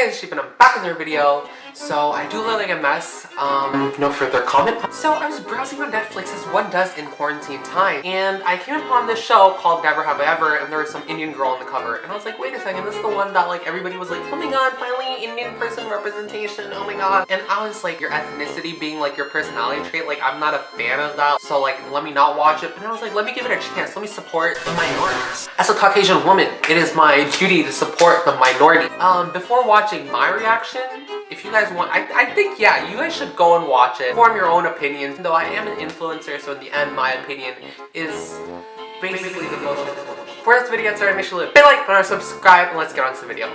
guys, Sheep, and I'm back with another video. So I do look like a mess. No further comment. So I was browsing on Netflix as one does in quarantine time, and I came upon this show called NeverHaveIEver, and there was some Indian girl on the cover, and I was like, wait a second, this is the one that like everybody was like, oh my god, finally Indian person representation, oh my god. And I was like, your ethnicity being like your personality trait, like I'm not a fan of that, so like let me not watch it. But I was like, let me give it a chance, let me support the minorities. As a Caucasian woman, it is my duty to support the minority. Before watching my reaction, if you guys want, I think, yeah, you guys should go and watch it. Form your own opinions. Though I am an influencer, so in the end, my opinion is basically the most important. Before this video gets started, make sure to leave a big like, and subscribe, and let's get on to the video.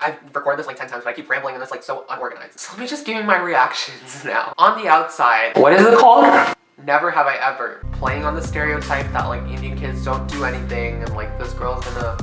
I've recorded this like 10 times, but I keep rambling and it's like so unorganized. So let me just give you my reactions now. On the outside, what is it called? Never have I ever. Playing on the stereotype that like Indian kids don't do anything and like this girl's gonna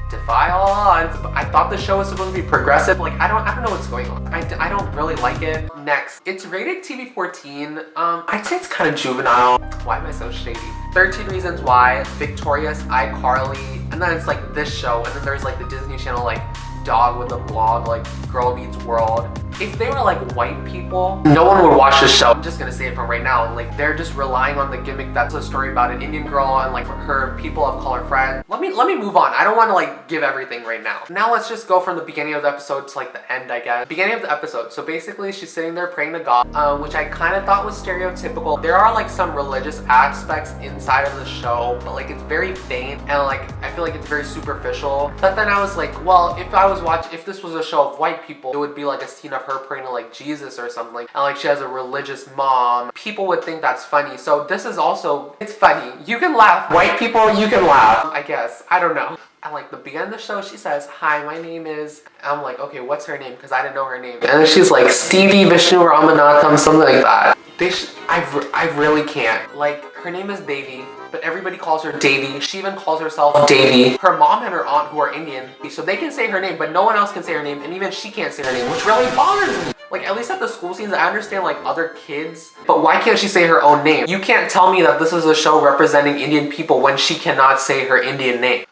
defy all odds. I thought the show was supposed to be progressive. Like I don't know what's going on. I don't really like it. Next, it's rated TV 14. I'd say it's kind of juvenile. Why am I so shady? 13 Reasons Why, Victorious, iCarly, and then it's like this show, and then there's like the Disney Channel like dog with a blog like Girl Meets World. If they were like white people, no one would watch this show. I'm just gonna say it from right now. Like they're just relying on the gimmick that's a story about an Indian girl and like her people of color friends. Let me move on. I don't want to like give everything right now. Now let's just go from the beginning of the episode to like the end, I guess. Beginning of the episode. So basically she's sitting there praying to God, which I kind of thought was stereotypical. There are like some religious aspects inside of the show, but like it's very faint and like I feel like it's very superficial. But then I was like, well, if this was a show of white people, it would be like a scene of her praying to like Jesus or something, and like she has a religious mom. People would think that's funny. So this is also, it's funny. You can laugh. White people, you can laugh, I guess. I don't know. At like the beginning of the show, she says, hi, my name is, I'm like, okay, what's her name? Because I didn't know her name. And then she's like, Stevie Vishnu Ramanatham, something like that. I really can't. Like, her name is Devi, but everybody calls her Davy. She even calls herself Davy. Her mom and her aunt, who are Indian, so they can say her name, but no one else can say her name, and even she can't say her name, which really bothers me. Like, at least at the school scenes, I understand, like, other kids, but why can't she say her own name? You can't tell me that this is a show representing Indian people when she cannot say her Indian name.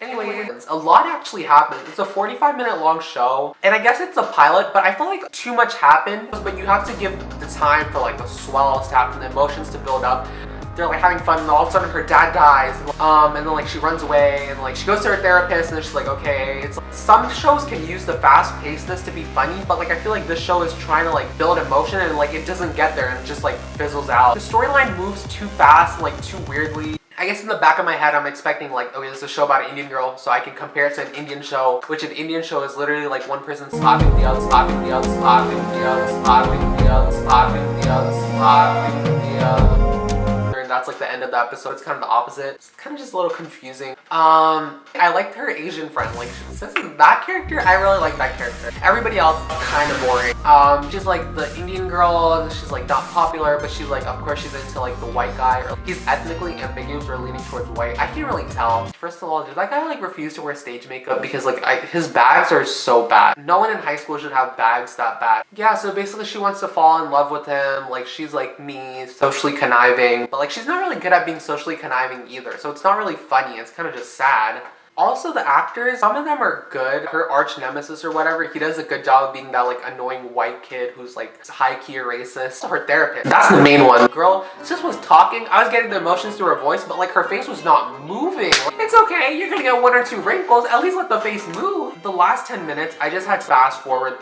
Anyway, a lot actually happens. It's a 45-minute long show, and I guess it's a pilot, but I feel like too much happened, but you have to give the time for, like, the swells to happen, the emotions to build up. They're like having fun, and all of a sudden her dad dies, and then like she runs away, and like she goes to her therapist, and then she's like, okay. It's like, some shows can use the fast-pacedness to be funny, but like I feel like this show is trying to like build emotion, and like it doesn't get there, and it just like fizzles out. The storyline moves too fast and like too weirdly. I guess in the back of my head, I'm expecting like, okay, this is a show about an Indian girl, so I can compare it to an Indian show, which an Indian show is literally like one person slapping the other, slapping the other, slapping the other, slapping the other, slapping the other, slapping the other. And that's like the end of the episode. It's kind of the opposite. It's kind of just a little confusing. I liked her Asian friend. Like, since that character, I really like that character. Everybody else, kind of boring. She's like the Indian girl. She's like not popular, but she's like, of course, she's into like the white guy. Or he's ethnically ambiguous or leaning towards white. I can't really tell. First of all, did that guy like refuse to wear stage makeup? Because like his bags are so bad. No one in high school should have bags that bad. Yeah, so basically she wants to fall in love with him. Like she's like me, socially conniving, but like she's not really good at being socially conniving either, so it's not really funny. It's kind of just sad. Also, the actors, some of them are good. Her arch nemesis or whatever, he does a good job of being that like annoying white kid who's like high-key racist. Her therapist, that's the main one. Girl just was talking. I was getting the emotions through her voice, but like her face was not moving. It's okay, you're gonna get 1 or 2 wrinkles. At least let the face move. The last 10 minutes, I just had to fast forward.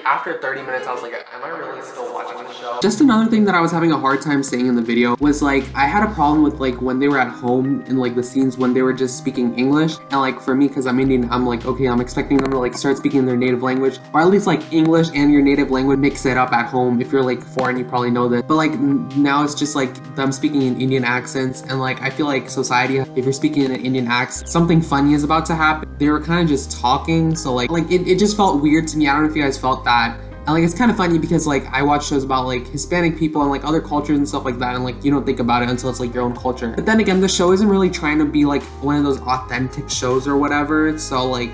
After 30 minutes, I was like, am I really still watching the show? Just another thing that I was having a hard time saying in the video was like, I had a problem with like when they were at home in like the scenes when they were just speaking English, and like for me, because I'm Indian, I'm like, okay, I'm expecting them to like start speaking their native language, or at least like English and your native language, mix it up at home. If you're like foreign, you probably know that. But like now it's just like them speaking in Indian accents, and like I feel like society, if you're speaking in an Indian accent, something funny is about to happen. They were kind of just talking, so like it just felt weird to me. I don't know if you guys felt that. And like it's kind of funny because like I watch shows about like Hispanic people and like other cultures and stuff like that, and like you don't think about it until it's like your own culture. But then again, the show isn't really trying to be like one of those authentic shows or whatever. So like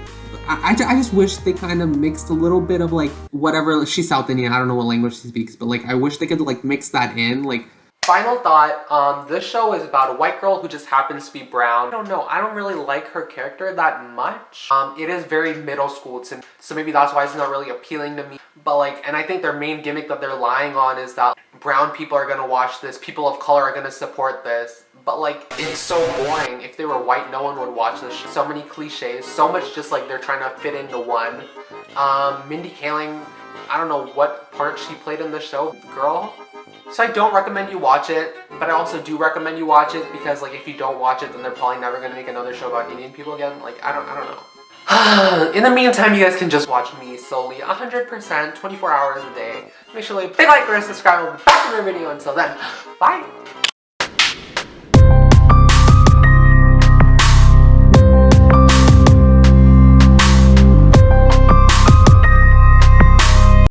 I just wish they kind of mixed a little bit of like whatever. She's South Indian, I don't know what language she speaks, but like I wish they could like mix that in. Like Final thought, this show is about a white girl who just happens to be brown. I don't know, I don't really like her character that much. It is very middle school to me, so maybe that's why it's not really appealing to me. But like, and I think their main gimmick that they're lying on is that brown people are gonna watch this, people of color are gonna support this. But like, it's so boring. If they were white, no one would watch this show. So many cliches, so much just like they're trying to fit into one. Mindy Kaling, I don't know what part she played in the show, girl. So I don't recommend you watch it, but I also do recommend you watch it because like if you don't watch it, then they're probably never gonna make another show about Indian people again. Like, I don't know. In the meantime, you guys can just watch me solely 100%, 24 hours a day. Make sure to leave a big like or subscribe. I'll be back in another video. Until then, bye!